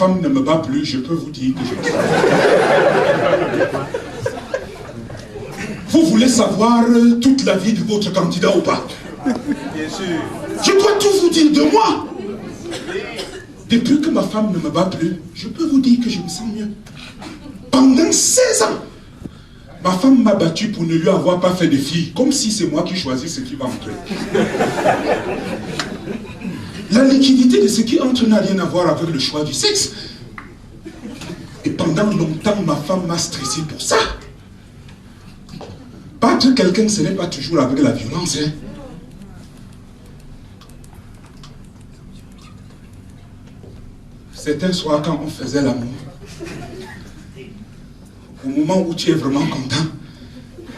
femme ne me bat plus, je peux vous dire que je me sens. Vous voulez savoir toute la vie de votre candidat ou pas? Bien sûr. Je dois tout vous dire de moi. Depuis que ma femme ne me bat plus, je peux vous dire que je me sens mieux. Pendant 16 ans, ma femme m'a battu pour ne lui avoir pas fait de fille, comme si c'est moi qui choisis ce qui va entrer. La liquidité de ce qui entre n'a rien à voir avec le choix du sexe. Et pendant longtemps, ma femme m'a stressé pour ça. Battre quelqu'un, ce n'est pas toujours avec la violence. Hein. C'était un soir quand on faisait l'amour. Au moment où tu es vraiment content,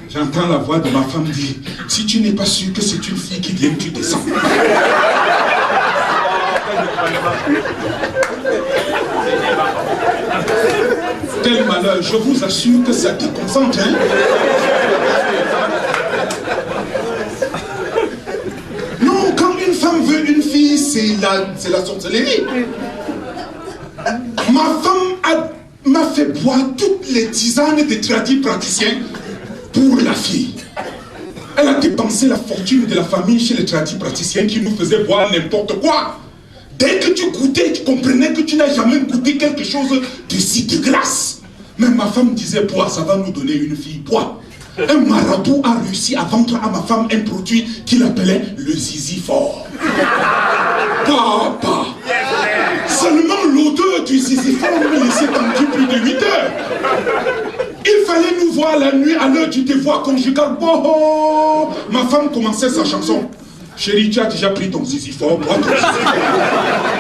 j'entends la voix de ma femme dire, si tu n'es pas sûr que c'est une fille qui vient, tu descends. Quel malheur, je vous assure que ça déconcentre. Hein? Non, quand une femme veut une fille, c'est la sorcellerie. Ma femme m'a fait boire toutes les tisanes des tradis praticiens pour la fille. Elle a dépensé la fortune de la famille chez les tradis praticiens qui nous faisaient boire n'importe quoi. Dès que tu goûtais, tu comprenais que tu n'as jamais goûté quelque chose de si dégueulasse. Mais ma femme disait, bois, ça va nous donner une fille, bois. Un marabout a réussi à vendre à ma femme un produit qu'il appelait le zizi fort. Papa, seulement l'odeur du zizi fort me laissait tendu plus de 8 heures. Il fallait nous voir la nuit à l'heure du devoir conjugal. Oh, ma femme commençait sa chanson. Chérie, tu as déjà pris ton zizi fort, bois ton zizi fort.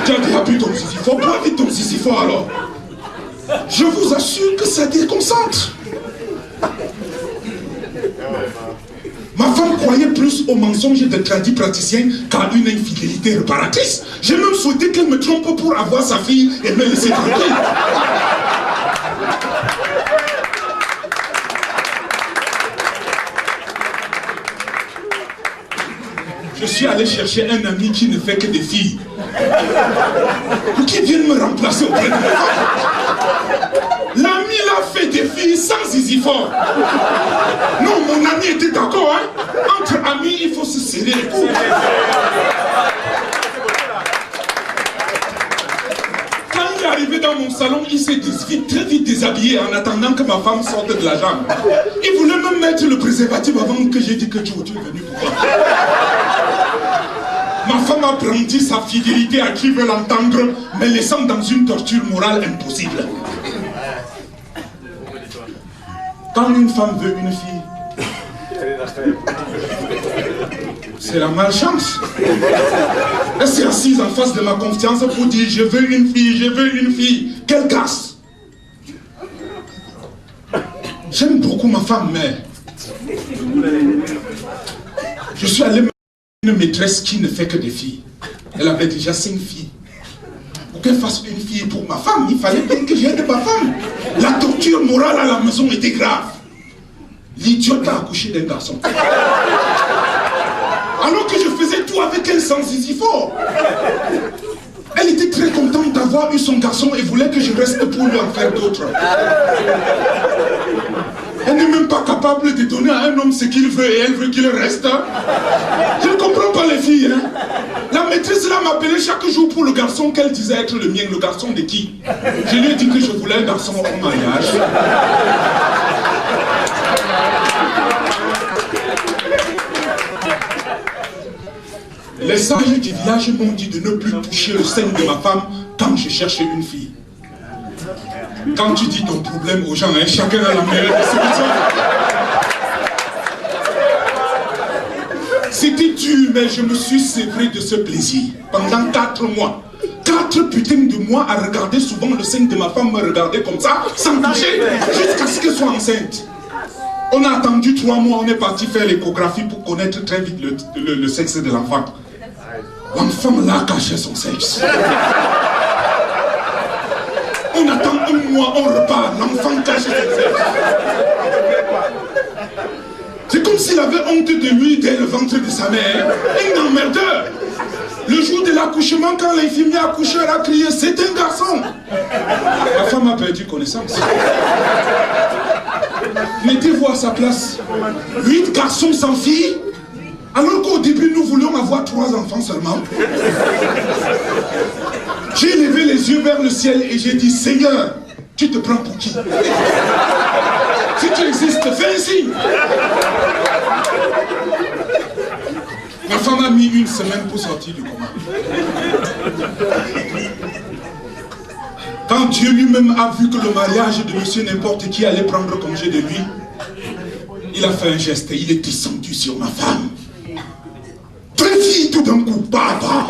Tu as déjà pris ton zizi fort, bois vite ton zizi fort alors. Je vous assure que ça déconcentre. Ma femme croyait plus aux mensonges des tradis praticiens qu'à une infidélité réparatrice. J'ai même souhaité qu'elle me trompe pour avoir sa fille et me laisser tranquille. Je suis allé chercher un ami qui ne fait que des filles. Ou qui viennent me remplacer auprès de ma femme. L'ami l'a fait des filles sans zizi fort. Non, mon ami était d'accord, hein. Entre amis, il faut se serrer les coudes. Quand il est arrivé dans mon salon, il s'est très vite déshabillé en attendant que ma femme sorte de la jambe. Il voulait même mettre le préservatif avant que j'ai dit que tu es venu pour moi. Ma femme a brandi sa fidélité à qui veut l'entendre, me laissant dans une torture morale impossible. Quand une femme veut une fille, c'est la malchance. Elle s'est assise en face de ma confiance pour dire je veux une fille, je veux une fille. Quelle casse! J'aime beaucoup ma femme, mais je suis allé une maîtresse qui ne fait que des filles. Elle avait déjà 5 filles. Pour qu'elle fasse une fille pour ma femme, il fallait bien que j'aide ma femme. La torture morale à la maison était grave. L'idiote a accouché d'un garçon. Alors que je faisais tout avec un sans zizi fort. Elle était très contente d'avoir eu son garçon et voulait que je reste pour lui en faire d'autres. Elle n'est même pas capable de donner à un homme ce qu'il veut et elle veut qu'il reste. Je ne comprends pas les filles. Hein? La maîtresse là m'appelait chaque jour pour le garçon qu'elle disait être le mien. Le garçon de qui? Je lui ai dit que je voulais un garçon au mariage. Les sages du village m'ont dit de ne plus toucher le sein de ma femme quand je cherchais une fille. Quand tu dis ton problème aux gens, hein, chacun a la meilleure solution. C'était dur, mais je me suis sévré de ce plaisir pendant 4 mois. 4 putains de mois à regarder souvent le sein de ma femme me regarder comme ça, sans toucher, jusqu'à ce qu'elle soit enceinte. On a attendu 3 mois, on est parti faire l'échographie pour connaître très vite le sexe de l'enfant. L'enfant là cachait son sexe. On attend 1 mois, on repart, l'enfant cache son sexe. C'est comme s'il avait honte de lui dès le ventre de sa mère. Un emmerdeur. Le jour de l'accouchement, quand l'infirmier accoucheur a crié, c'est un garçon. Ma femme a perdu connaissance. Mettez-vous à sa place. 8 garçons sans filles. Alors qu'au début, nous voulions avoir 3 enfants seulement. J'ai levé les yeux vers le ciel et j'ai dit, Seigneur, tu te prends pour qui? Si tu existes, fais un signe. Ma femme a mis 1 semaine pour sortir du coma. Quand Dieu lui-même a vu que le mariage de monsieur n'importe qui allait prendre congé de lui, il a fait un geste et il est descendu sur ma femme. Très vite tout d'un coup, papa.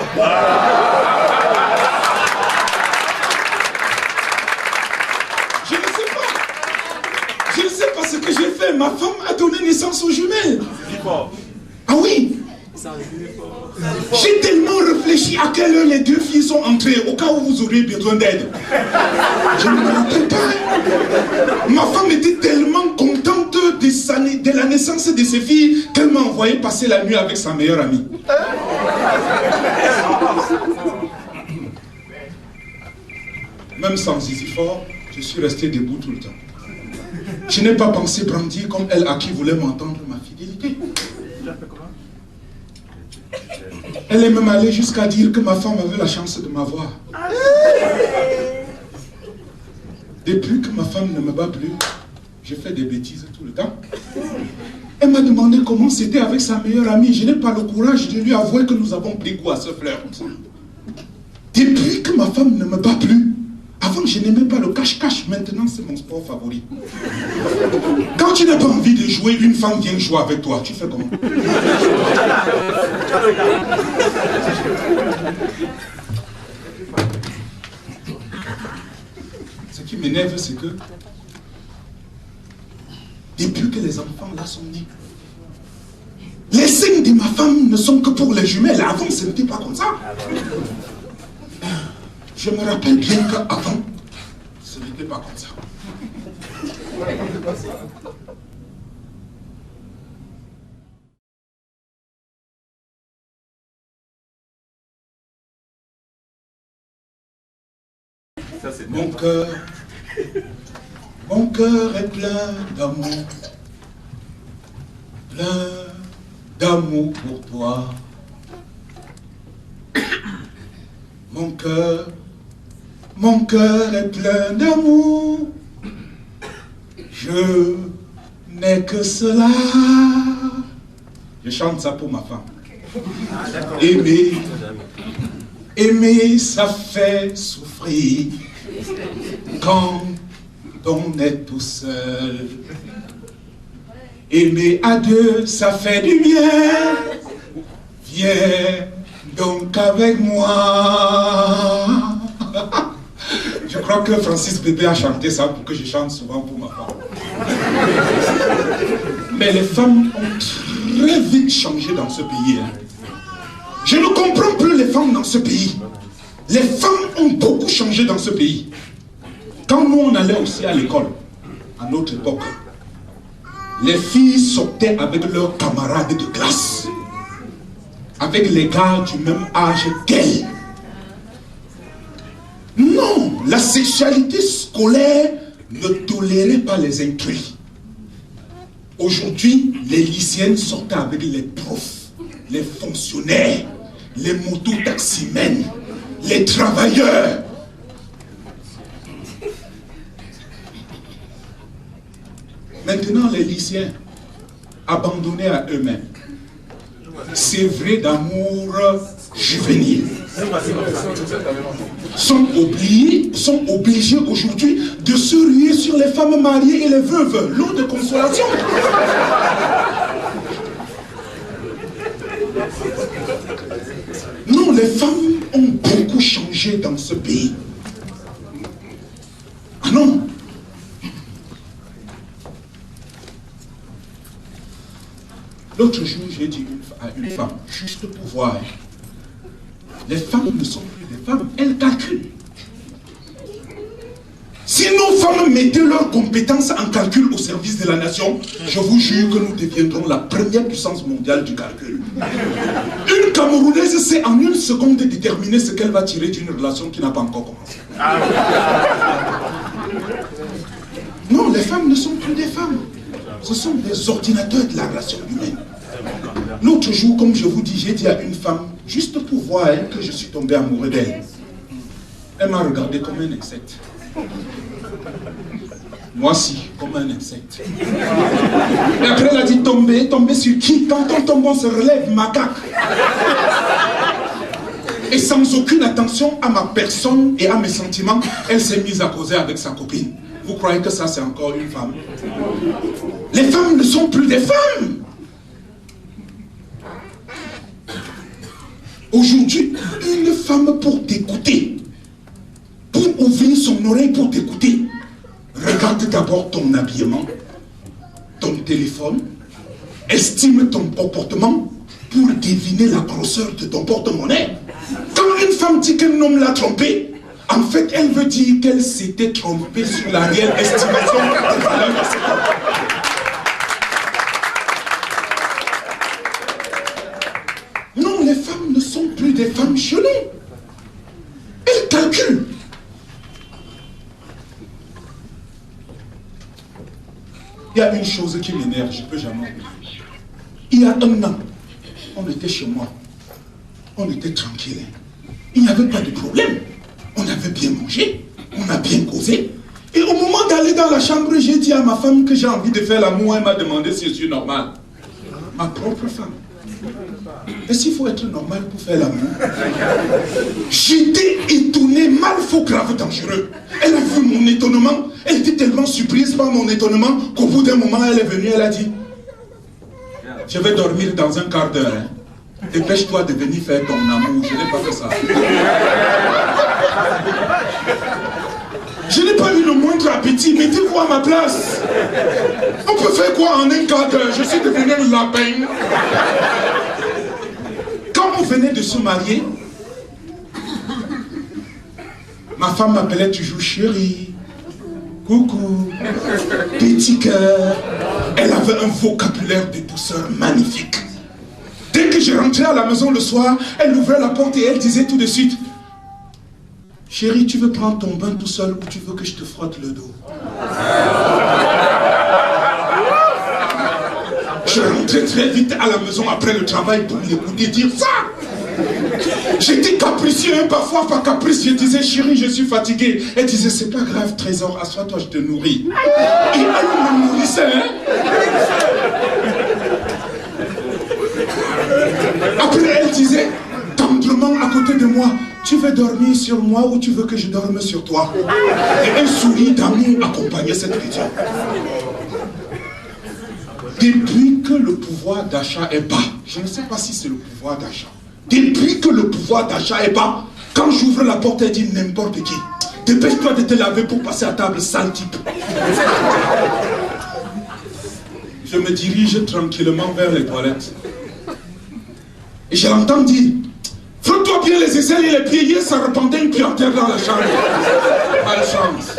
Je ne sais pas ce que j'ai fait. Ma femme a donné naissance aux jumelles. Ah oui. J'ai tellement réfléchi à quelle heure les 2 filles sont entrées, au cas où vous aurez besoin d'aide. Je ne me rappelle pas. Ma femme était tellement contente de la naissance de ses filles qu'elle m'a envoyé passer la nuit avec sa meilleure amie. Même sans Zizifor, je suis resté debout tout le temps. Je n'ai pas pensé brandir comme elle à qui voulait m'entendre ma fidélité. Elle est même allée jusqu'à dire que ma femme avait la chance de m'avoir. Depuis que ma femme ne me bat plus, je fais des bêtises tout le temps. Elle m'a demandé comment c'était avec sa meilleure amie. Je n'ai pas le courage de lui avouer que nous avons pris goût à ce flirt. Depuis que ma femme ne me bat plus, avant je n'aimais pas le cache-cache, maintenant c'est mon sport favori. Quand tu n'as pas envie de jouer, une femme vient jouer avec toi, tu fais comment? Ce qui m'énerve, c'est que depuis que les enfants là sont nés, les signes de ma femme ne sont que pour les jumelles. Avant, ce n'était pas comme ça. Je me rappelle bien qu'avant, ce n'était pas comme ça. Mon cœur est plein d'amour pour toi. Mon cœur est plein d'amour. Je n'ai que cela. Je chante ça pour ma femme. Aimer, ça fait souffrir quand on est tout seul. Aimer à 2, ça fait du bien. Viens donc avec moi. Je crois que Francis Bébé a chanté ça pour que je chante souvent pour ma femme. Mais les femmes ont très vite changé dans ce pays. Je ne comprends plus les femmes dans ce pays. Les femmes ont beaucoup changé dans ce pays. Quand nous on allait aussi à l'école, à notre époque, les filles sortaient avec leurs camarades de classe, avec les gars du même âge qu'elles. Non, la sexualité scolaire ne tolérait pas les intrus. Aujourd'hui, les lycéennes sortent avec les profs, les fonctionnaires, les mototaximens, les travailleurs. Maintenant, les lycéens, abandonnés à eux-mêmes, c'est vrai d'amour juvénile, sont obligés aujourd'hui de se ruer sur les femmes mariées et les veuves, l'eau de consolation. Non, les femmes ont beaucoup changé dans ce pays. Ah non. L'autre jour, j'ai dit à une femme, juste pour voir, les femmes ne sont plus des femmes, elles calculent. Si nos femmes mettaient leurs compétences en calcul au service de la nation, je vous jure que nous deviendrons la première puissance mondiale du calcul. Une Camerounaise sait en une seconde déterminer ce qu'elle va tirer d'une relation qui n'a pas encore commencé. Non, les femmes ne sont plus des femmes. Ce sont des ordinateurs de la relation humaine. L'autre jour, comme je vous dis, j'ai dit à une femme, juste pour voir que je suis tombé amoureux d'elle. Elle m'a regardé comme un insecte. Moi aussi, comme un insecte. Et après, elle a dit tomber sur qui? Quand on tombe, on se relève, macaque. Et sans aucune attention à ma personne et à mes sentiments, elle s'est mise à causer avec sa copine. Vous croyez que ça, c'est encore une femme? Les femmes ne sont plus des femmes. Aujourd'hui, une femme pour t'écouter, pour ouvrir son oreille pour t'écouter, regarde d'abord ton habillement, ton téléphone, estime ton comportement pour deviner la grosseur de ton porte-monnaie. Quand une femme dit qu'un homme l'a trompée, en fait, elle veut dire qu'elle s'était trompée sur la réelle estimation des valeurs de cet homme. Non, les femmes ne sont plus des femmes chez nous. Elles calculent. Il y a une chose qui m'énerve, je ne peux jamais oublier. Il y a un an, on était chez moi. On était tranquille. Il n'y avait pas de problème. On avait bien mangé, on a bien causé. Et au moment d'aller dans la chambre, j'ai dit à ma femme que j'ai envie de faire l'amour. Elle m'a demandé si je suis normal. Ma propre femme. Est-ce qu'il faut être normal pour faire l'amour? J'étais étonné, mal, faux, grave, dangereux. Elle a vu mon étonnement. Elle était tellement surprise par mon étonnement qu'au bout d'un moment, elle est venue, elle a dit je vais dormir dans un quart d'heure. Hein. Dépêche-toi de venir faire ton amour. Je n'ai pas fait ça. Je n'ai pas eu le moindre appétit. Mettez-vous à ma place. On peut faire quoi en un quart d'heure? Je suis devenu un lapin. Quand on venait de se marier, ma femme m'appelait toujours chérie, coucou, petit cœur. Elle avait un vocabulaire de douceur magnifique. Dès que je rentrais à la maison le soir, elle ouvrait la porte et elle disait tout de suite chérie, tu veux prendre ton bain tout seul ou tu veux que je te frotte le dos? Je rentrais très vite à la maison après le travail pour l'écouter dire ça. J'étais capricieux, hein, parfois par caprice, je disais chérie, je suis fatigué. Elle disait c'est pas grave trésor, assois-toi, je te nourris. Et elle me nourrissait. Hein. Après elle disait tendrement à côté de moi, tu veux dormir sur moi ou tu veux que je dorme sur toi? Et un sourire d'amour accompagnait cette question. Depuis que le pouvoir d'achat est bas, je ne sais pas si c'est le pouvoir d'achat. Depuis que le pouvoir d'achat est bas, quand j'ouvre la porte, elle dit n'importe qui. Dépêche-toi de te laver pour passer à table, sale type. Je me dirige tranquillement vers les toilettes. Et je l'entends dire frotte-toi bien les aisselles et les pieds, hier ça répandait une puanteur dans la chambre. Malchance.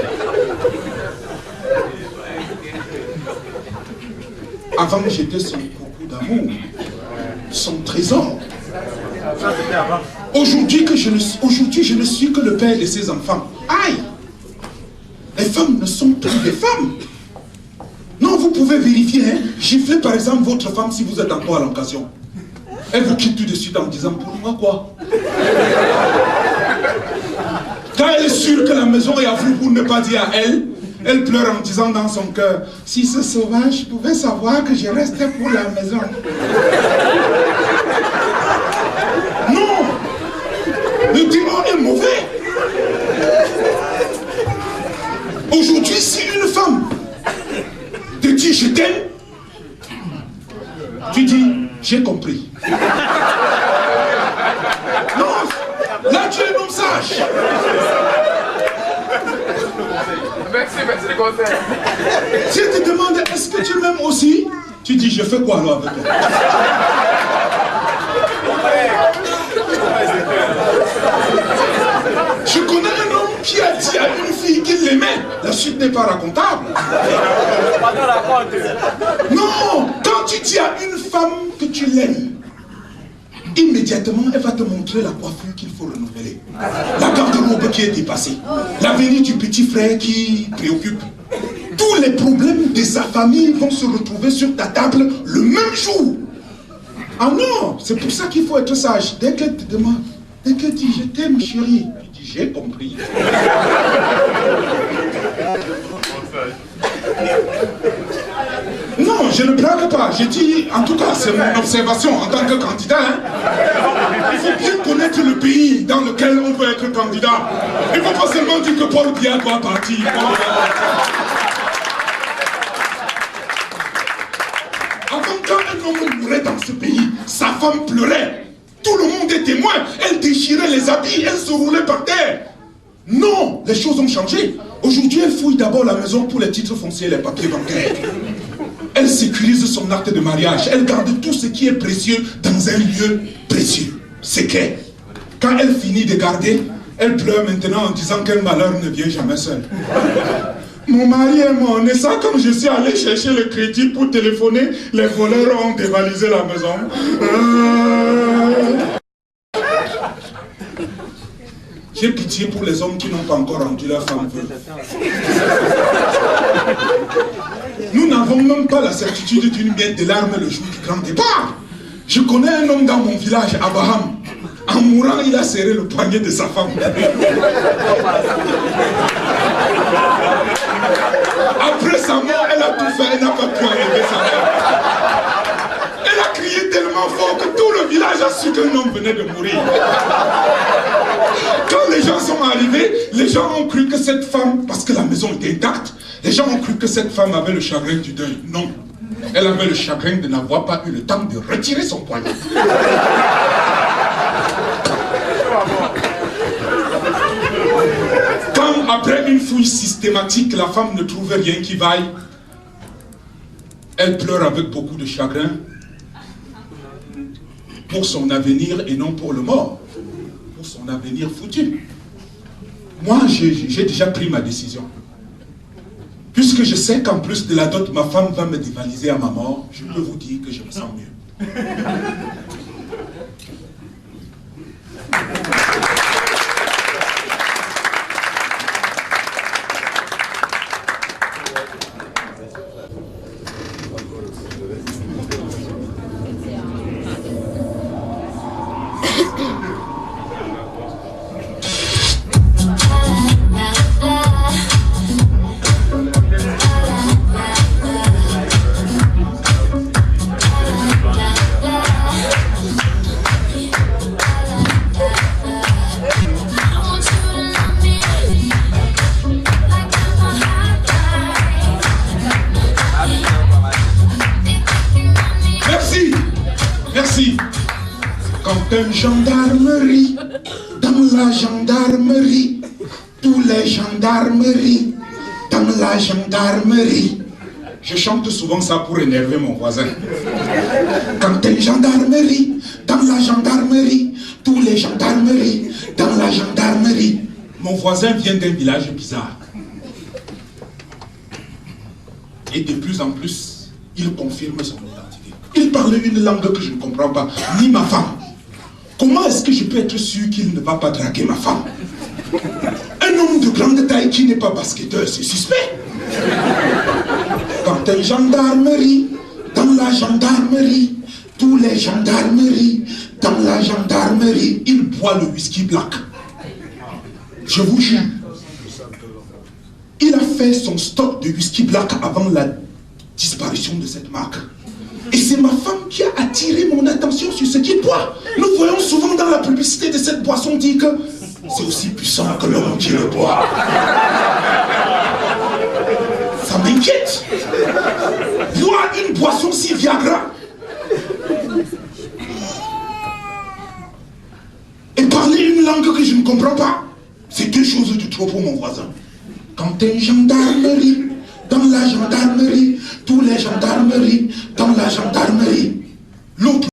Avant, j'étais son beaucoup d'amour, son trésor. Aujourd'hui, je ne suis que le père de ses enfants. Aïe! Les femmes ne sont plus des femmes. Non, vous pouvez vérifier. Hein? Giflez par exemple votre femme si vous êtes encore à l'occasion. Elle vous quitte tout de suite en disant pour moi quoi? Quand elle est sûre que la maison est à vous pour ne pas dire à elle, elle pleure en disant dans son cœur, si ce sauvage pouvait savoir que je restais pour la maison. Non! Le démon est mauvais. Aujourd'hui, si une femme te dit je t'aime, tu dis j'ai compris. Non! Là tu es un homme sage. Merci le conseil. Si elle te demande est-ce que tu m'aimes aussi, tu dis je fais quoi alors avec toi? Je connais un homme qui a dit à une fille qu'il l'aimait. La suite n'est pas racontable. Non, quand tu dis à une femme que tu l'aimes, immédiatement, elle va te montrer la coiffure qu'il faut renouveler. La garde-robe qui est dépassée. L'avenir du petit frère qui préoccupe. Tous les problèmes de sa famille vont se retrouver sur ta table le même jour. Ah non, c'est pour ça qu'il faut être sage. Dès qu'elle te demande, dès qu'elle dit je t'aime chérie, tu dis j'ai compris. Non, je ne blague pas. Je dis, en tout cas, c'est mon observation en tant que candidat. Hein. Il faut bien connaître le pays dans lequel on veut être candidat. Il ne faut pas seulement dire que Paul Biya doit partir. Avant, quand un homme mourait dans ce pays, sa femme pleurait. Tout le monde est témoin. Elle déchirait les habits, elle se roulait par terre. Non, les choses ont changé. Aujourd'hui, elle fouille d'abord la maison pour les titres fonciers et les papiers bancaires. Elle sécurise son acte de mariage. Elle garde tout ce qui est précieux dans un lieu précieux. C'est clair. Quand elle finit de garder, elle pleure maintenant en disant qu'un malheur ne vient jamais seul. Mon mari est mort. Et ça, comme je suis allé chercher le crédit pour téléphoner, les voleurs ont dévalisé la maison. J'ai pitié pour les hommes qui n'ont pas encore rendu leur femme veuve. Nous n'avons même pas la certitude d'une miette de larmes le jour du grand départ. Je connais un homme dans mon village, Abraham. En mourant, il a serré le poignet de sa femme. Après sa mort, elle a tout fait, elle n'a pas pu enlever sa mère. Elle a crié tellement fort que tout le village a su qu'un homme venait de mourir. Quand les gens sont arrivés, les gens ont cru que cette femme, parce que la maison était intacte, les gens ont cru que cette femme avait le chagrin du deuil. Non. Elle avait le chagrin de n'avoir pas eu le temps de retirer son poignet. Quand, après une fouille systématique, la femme ne trouve rien qui vaille, elle pleure avec beaucoup de chagrin pour son avenir et non pour le mort. Pour son avenir foutu. Moi, j'ai déjà pris ma décision. Puisque je sais qu'en plus de la dot, ma femme va me dévaliser à ma mort, je peux vous dire que je me sens mieux. Gendarmerie, dans la gendarmerie, tous les gendarmeries, dans la gendarmerie. Je chante souvent ça pour énerver mon voisin. Quand une gendarmerie, dans la gendarmerie, tous les gendarmeries, dans la gendarmerie. Mon voisin vient d'un village bizarre. Et de plus en plus, il confirme son identité. Il parle une langue que je ne comprends pas, ni ma femme. Comment est-ce que je peux être sûr qu'il ne va pas draguer ma femme? Un homme de grande taille qui n'est pas basketteur, c'est suspect. Quand une gendarmerie, dans la gendarmerie, tous les gendarmeries, dans la gendarmerie, il boit le whisky black. Je vous jure. Il a fait son stock de whisky black avant la disparition de cette marque. Et c'est ma femme qui a attiré mon attention sur ce qu'il boit. Nous voyons souvent dans la publicité de cette boisson dire que c'est aussi puissant que l'homme qui le boit. Ça m'inquiète. Boire une boisson si Viagra et parler une langue que je ne comprends pas, c'est deux choses du trop pour mon voisin. Quand une gendarmerie, dans la gendarmerie, tous les gendarmeries, dans la gendarmerie, l'autre